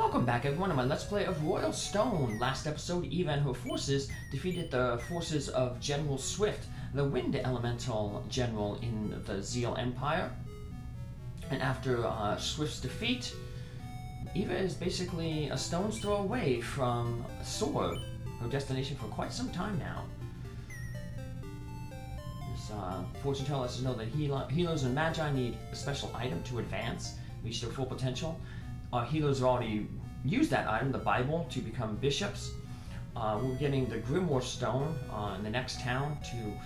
Welcome back everyone to my Let's Play of Royal Stone. Last episode, Eva and her forces defeated the forces of General Swift, the Wind Elemental General in the Zeal Empire. And after Swift's defeat, Eva is basically a stone's throw away from Sword, her destination for quite some time now. This fortune teller lets us know that healers and magi need a special item to advance, reach their full potential. Our healers have already used that item, the Bible, to become bishops. We're getting the Grimoire Stone in the next town to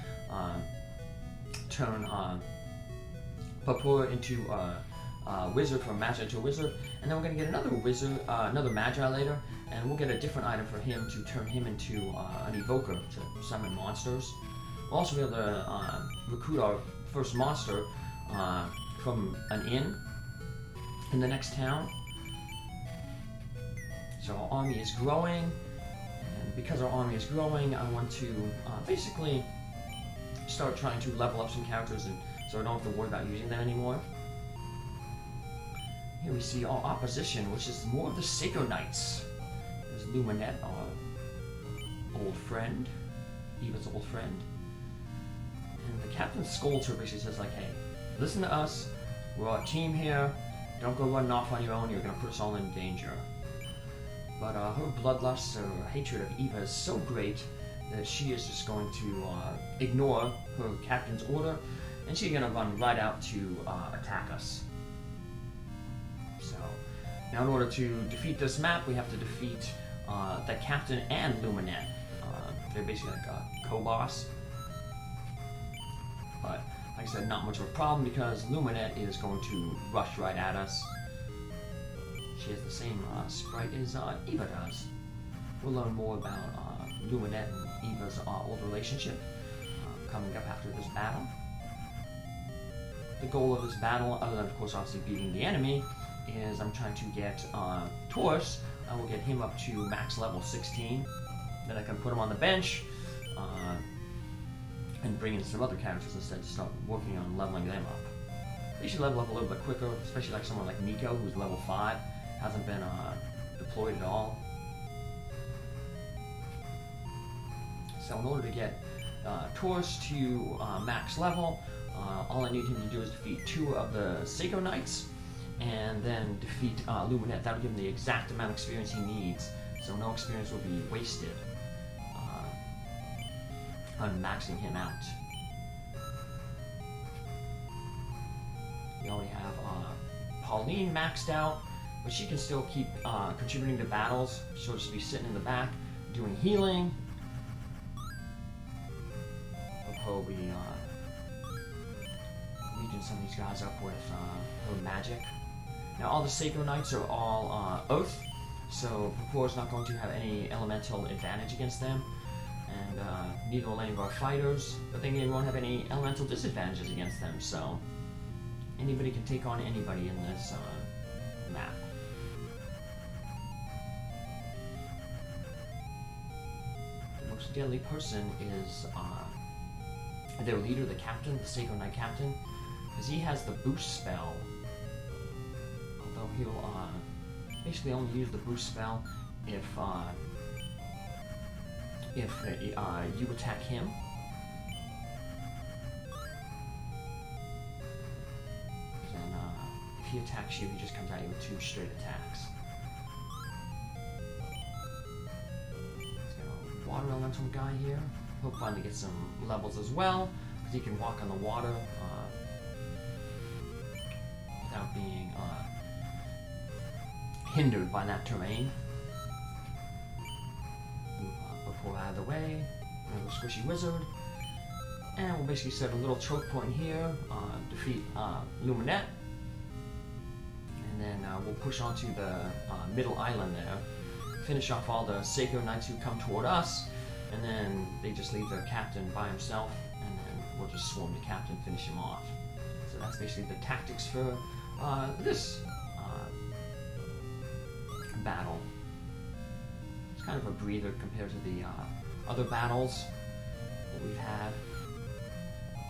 turn Papua into a wizard, from Magi to a wizard. And then we're going to get another wizard, another Magi later, and we'll get a different item for him to turn him into an evoker to summon monsters. We'll also be able to recruit our first monster from an inn in the next town. So our army is growing, and because our army is growing, I want to basically start trying to level up some characters, and so I don't have to worry about using them anymore. Here we see our opposition, which is more of the Seiko Knights. There's Luminet, our old friend, Eva's old friend. And the captain scolds her, basically says like, hey, listen to us, we're our team here, don't go running off on your own, you're going to put us all in danger. But her bloodlust, her hatred of Eva is so great that she is just going to ignore her captain's order, and she's going to run right out to attack us. So, now in order to defeat this map, we have to defeat the captain and Luminet. They're basically like a co-boss. But, like I said, not much of a problem because Luminet is going to rush right at us. She has the same sprite as Eva does. We'll learn more about Luminet and Eva's old relationship coming up after this battle. The goal of this battle, other than of course obviously beating the enemy, is I'm trying to get Taurus. I will get him up to max level 16. Then I can put him on the bench and bring in some other characters instead to start working on leveling them up. They should level up a little bit quicker, especially like someone like Nico, who's level 5. Hasn't been deployed at all. So in order to get Taurus to max level, all I need him to do is defeat 2 of the Seiko Knights, and then defeat Luminet. That'll give him the exact amount of experience he needs, so no experience will be wasted on maxing him out. We already have Pauline maxed out, but she can still keep contributing to battles. She'll just be sitting in the back doing healing. We'll be weaken some of these guys up with her magic. Now all the Seiko Knights are all Oath, so Papoor's not going to have any elemental advantage against them, and neither will any of our fighters, but they won't have any elemental disadvantages against them, so anybody can take on anybody in this map. The most deadly person is their leader, the captain, the Seiko Knight captain, because he has the boost spell. Although he'll basically only use the boost spell if you attack him. Then if he attacks you, he just comes at you with 2 straight attacks. He's got a water elemental guy here. He'll finally get some levels as well, because he can walk on the water without being hindered by that terrain. Move Papoor out of the way, another squishy wizard, and we'll basically set a little choke point here, defeat Luminet, and then we'll push onto the middle island there, finish off all the Seiko Knights who come toward us, and then they just leave their captain by himself, and then we'll just swarm the captain, finish him off. So that's basically the tactics for this battle. It's kind of a breather compared to the other battles that we've had.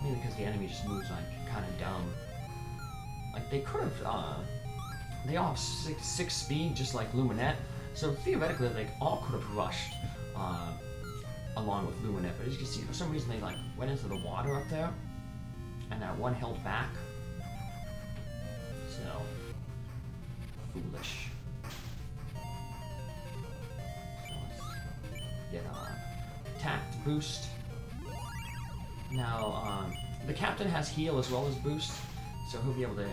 Mainly because the enemy just moves like kind of dumb. Like they could have they all have six speed, just like Luminet. So theoretically, they all could have rushed along with Luminet. But as you can see, for some reason, they like went into the water up there, and that one held back. So foolish. So let's get attack to boost. Now the captain has heal as well as boost, so he'll be able to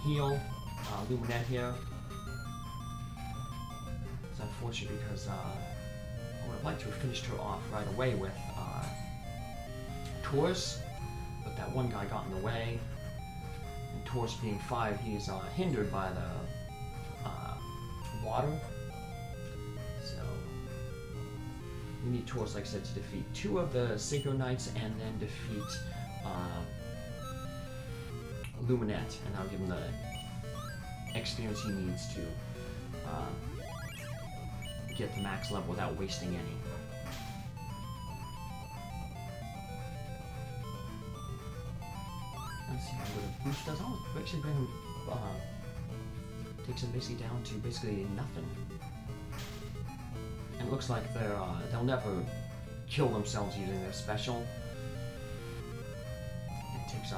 heal Luminet here. It's unfortunate because I would have liked to have finished her off right away with Taurus, but that one guy got in the way. And Taurus being 5, he is hindered by the water. So we need Taurus, like I said, to defeat 2 of the Synchro Knights and then defeat Luminet, and I'll give him the experience he needs to get to max level without wasting any. Let's see what a boost does. Oh, it actually bring him, takes him basically down to basically nothing. And it looks like they'll never kill themselves using their special. It takes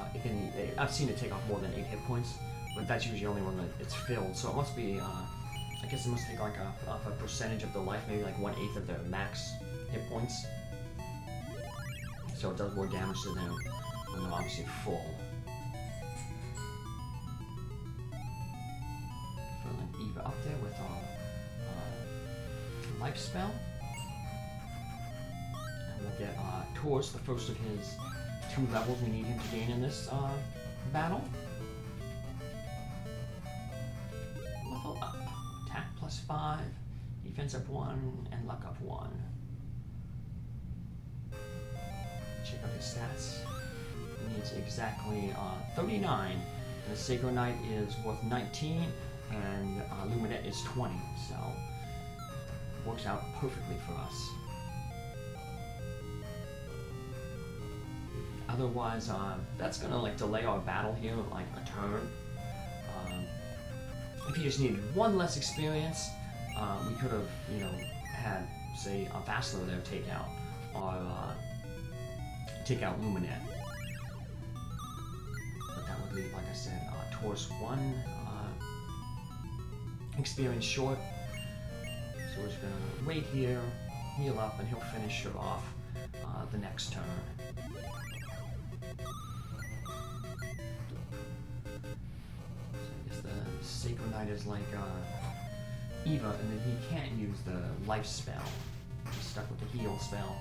I've seen it take off more than 8 hit points, but that's usually only when it's filled. So it must be, I guess it must take like a percentage of the life, maybe like 1/8 of their max hit points. So it does more damage to them when they're obviously full. Throwing Eva up there with our life spell. And we'll get Taurus, the first of his 2 levels we need him to gain in this battle. Level up. Attack +5, defense up 1, and luck up 1. Check out his stats. He needs exactly 39, and the Sacred Knight is worth 19, and Luminet is 20, so it works out perfectly for us. Otherwise, that's gonna like delay our battle here like a turn. If you just needed 1 less experience, we could have, had, say, a Vassler there take out, or take out Luminet. But that would leave, like I said, Taurus 1 experience short. So we're just gonna wait here, heal up, and he'll finish her off the next turn. Sacred Knight is like Eva, and then he can't use the life spell. He's stuck with the heal spell.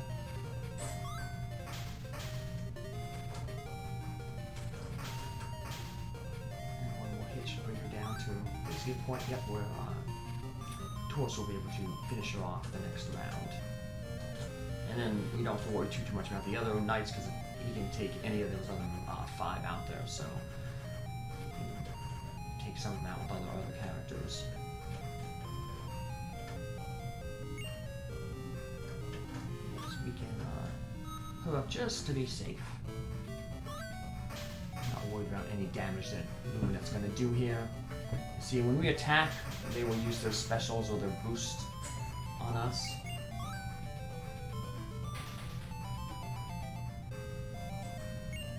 And 1 more hit should bring her down to basically the point where Taurus will be able to finish her off the next round. And then we don't have to worry too much about the other knights because he can take any of those other 5 out there. So. Take some of them out with other characters. Yes, we can her up just to be safe. Not worried about any damage that Luminet's going to do here. See, when we attack, they will use their specials or their boost on us.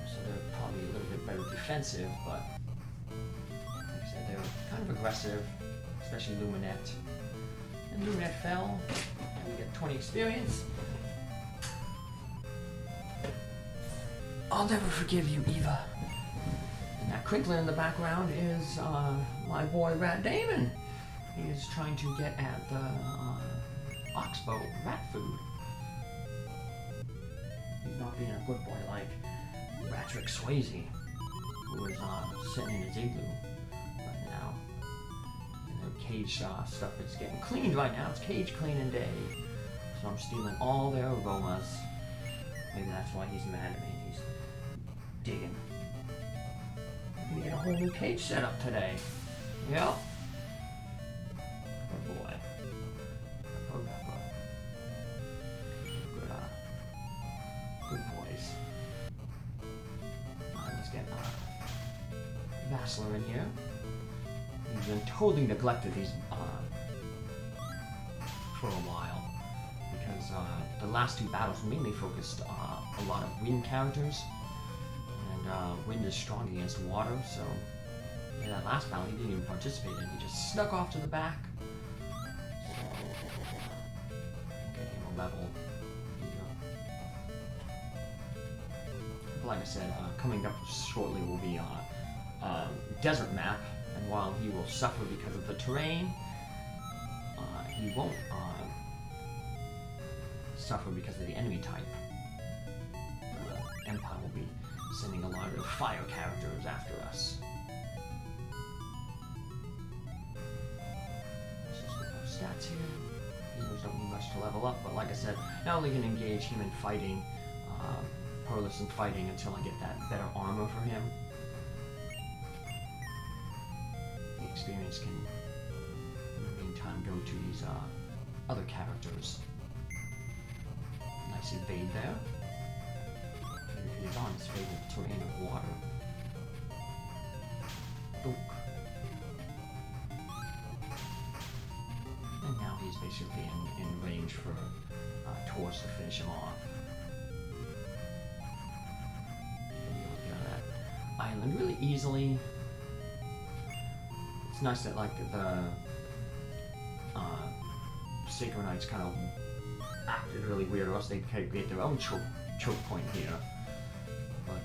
So they're probably a little bit better defensive, but they're kind of aggressive, especially Luminet. And Luminet fell, and we get 20 experience. I'll never forgive you, Eva. And that crinkling in the background is my boy Rat Damon. He is trying to get at the oxbow rat food. He's not being a good boy like Patrick Swayze, who is sitting in his igloo. Cage stuff is getting cleaned right now. It's cage cleaning day. So I'm stealing all their aromas. Maybe that's why he's mad at me. He's digging. I'm gonna get a whole new cage set up today. Yep. Good boy. Good boys. Let's get Vassler in here. been totally neglected these for a while, because the last two battles mainly focused a lot of wind characters, and wind is strong against water, so in that last battle he didn't even participate in, he just snuck off to the back. So, getting him a level. But like I said, coming up shortly will be a desert map, and while he will suffer because of the terrain, he won't suffer because of the enemy type. Empire will be sending a lot of fire characters after us. This is the stats here. Heroes don't need much to level up, but like I said, not only can engage him in fighting, Perlis in fighting until I get that better armor for him. The experience can, in the meantime, go to these other characters. Nice evade there. Maybe he's on his favorite terrain of water. Book. And now he's basically in range for Taurus to finish him off. Island really easily. It's nice that like the Sacred Knights kind of acted really weird, or else they could get their own choke point here. But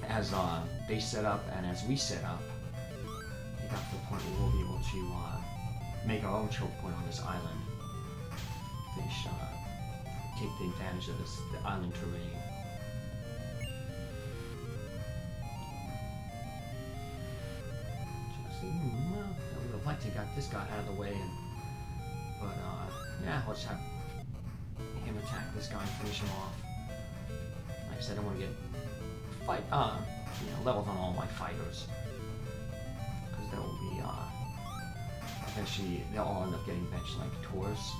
as they set up and as we set up, it got to the point where we'll be able to make our own choke point on this island. Finish, take the advantage of the island terrain. I would have liked to got this guy out of the way, but yeah, let's have him attack this guy and finish him off. Like I said, I want to get levels on all my fighters, because there will be eventually they'll all end up getting benched like Taurus.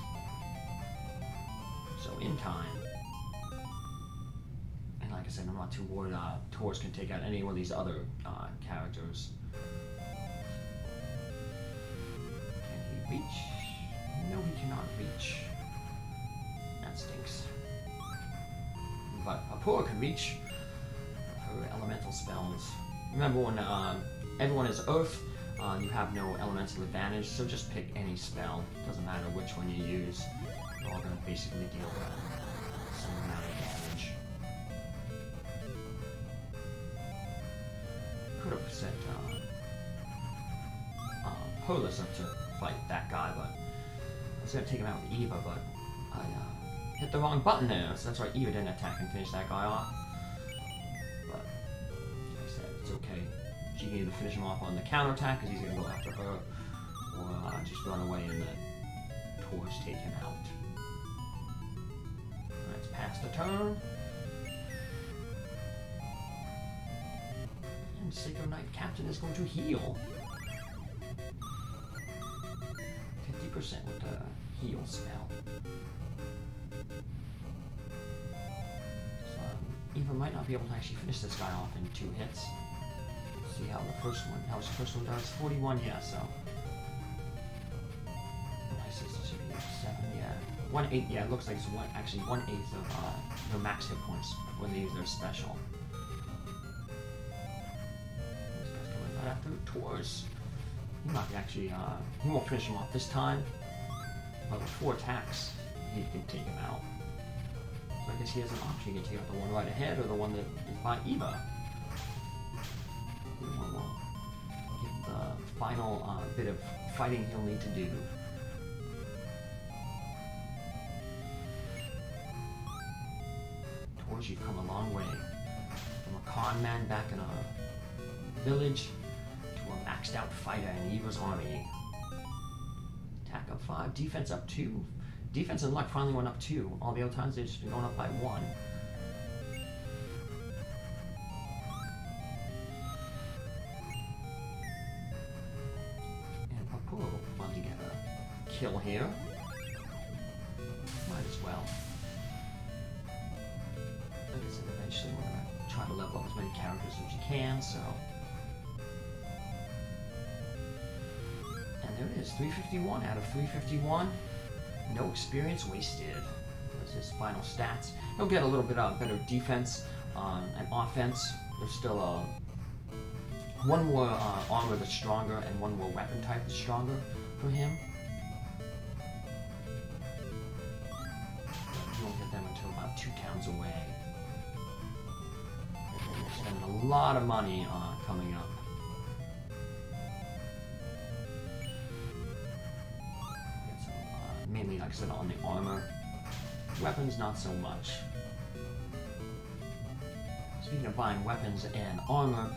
So in time, and like I said, I'm not too worried. Taurus can take out any one of these other characters. Reach? No, we cannot reach. That stinks. But Apura can reach her elemental spells. Remember when everyone is Earth, you have no elemental advantage, so just pick any spell. Doesn't matter which one you use. They're all going to basically deal the same amount of damage. Could have sent Perlis up to fight that guy, but I was going to take him out with Eva, but I hit the wrong button there, so that's why Eva didn't attack and finish that guy off. But, like I said, it's okay. She can either finish him off on the counterattack, because he's going to go after her, or just run away and let Taurus take him out. Let's pass the turn. And Sacred Knight Captain is going to heal. 50% with the heal spell. So Eva might not be able to actually finish this guy off in 2 hits. Let's see how the first one does. 41, yeah, so. Nice, this should be 7, yeah. 1/8, yeah, it looks like it's 1/8 of their max hit points when they use their special. This guy's coming right after Taurus. He might actually, he won't finish him off this time, but with 4 attacks, he can take him out. So I guess he has an option. He can take out the one right ahead or the one that is by Eva. We'll get the final bit of fighting he'll need to do. Taurus, you've come a long way. From a con man back in a village, a maxed out fighter in Eva's army. Attack up 5, defense up 2. Defense and luck finally went up 2. All the other times they've just been going up by 1. And Apura wanted to get a kill here. Might as well. Like I said, eventually we're going to try to level up as many characters as you can, so. there it is, 351 out of 351. No experience wasted. There's his final stats. He'll get a little bit better defense and offense. There's still one more armor that's stronger and one more weapon type that's stronger for him. You won't get them until about 2 towns away. We're spending a lot of money coming up. Get some, mainly, like I said, on the armor. Weapons, not so much. Speaking of buying weapons and armor,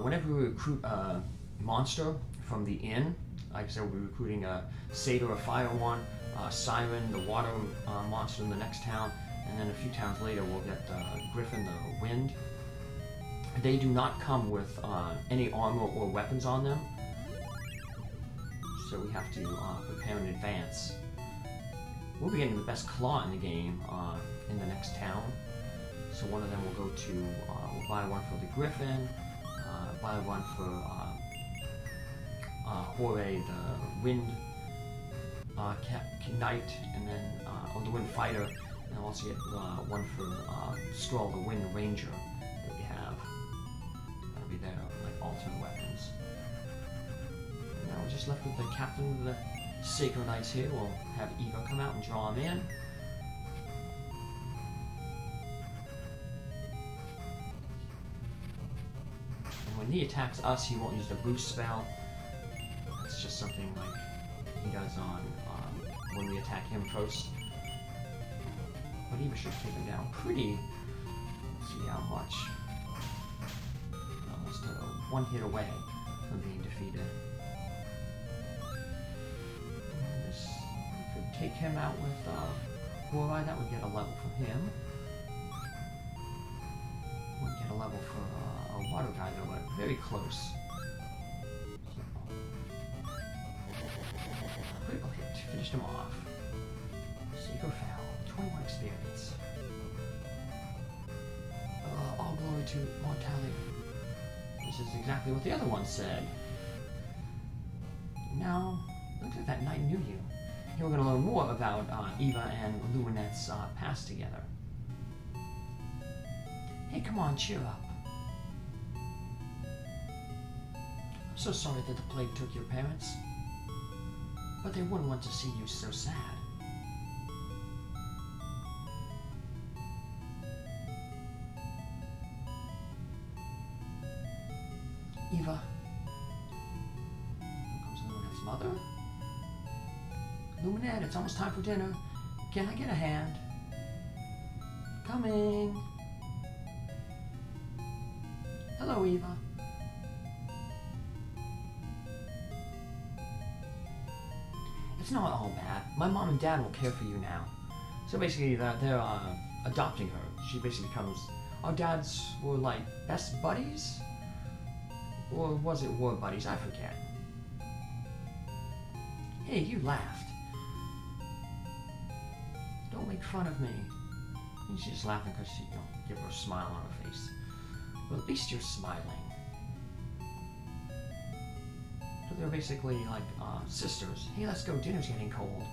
whenever we recruit a monster from the inn, like I said, we'll be recruiting a satyr, a fire one, siren, the water monster in the next town, and then a few towns later we'll get griffin, the wind. They do not come with any armor or weapons on them, so we have to prepare in advance. We'll be getting the best claw in the game in the next town. So one of them will go to, we'll buy one for the griffin, buy one for Horay, the wind knight, and then, or the wind fighter, and I'll also get one for Skrull, the wind ranger that we have. That'll be their, like, alternate weapons. And now we're just left with the captain of the Sacred Knights here. We'll have Eva come out and draw him in. When he attacks us, he won't use the boost spell. That's just something like he does on when we attack him first. But Eva should take him down pretty. Let's see how much. Almost one hit away from being defeated. And this, we could take him out with Horai. That would get a level for him. Would get a level for a water guy though, but very close. Critical hit, finished him off. Sacred Foul, 21 experience. All glory to mortality. This is exactly what the other one said. Now, looks like that knight knew you. Here we're going to learn more about Eva and Luminet's past together. Hey, come on, cheer up. I'm so sorry that the plague took your parents, but they wouldn't want to see you so sad. Eva. Here comes Luminet's mother. Luminet, it's almost time for dinner. Can I get a hand? Coming. Hello, Eva. It's not all bad. My mom and dad will care for you now. So basically, they're adopting her. She basically becomes... Our dads were like best buddies? Or was it war buddies? I forget. Hey, you laughed. Don't make fun of me. And she's just laughing because she don't give her a smile on her face. Well, at least you're smiling. So they're basically like sisters. Hey, let's go. Dinner's getting cold.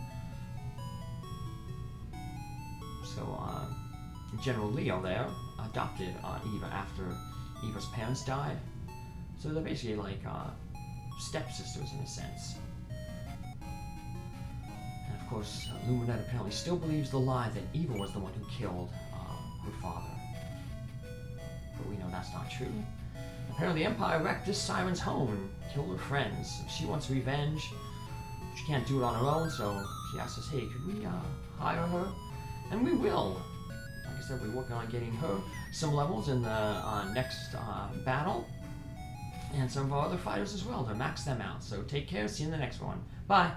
So General Leo there adopted Eva after Eva's parents died. So they're basically like stepsisters in a sense. And of course, Luminet apparently still believes the lie that Eva was the one who killed her father. But we know that's not true. Apparently the Empire wrecked this siren's home and killed her friends. She wants revenge. She can't do it on her own, so she asks us, hey, could we hire her? And we will. Like I said, we're working on getting her some levels in the next battle. And some of our other fighters as well to max them out. So take care, see you in the next one. Bye!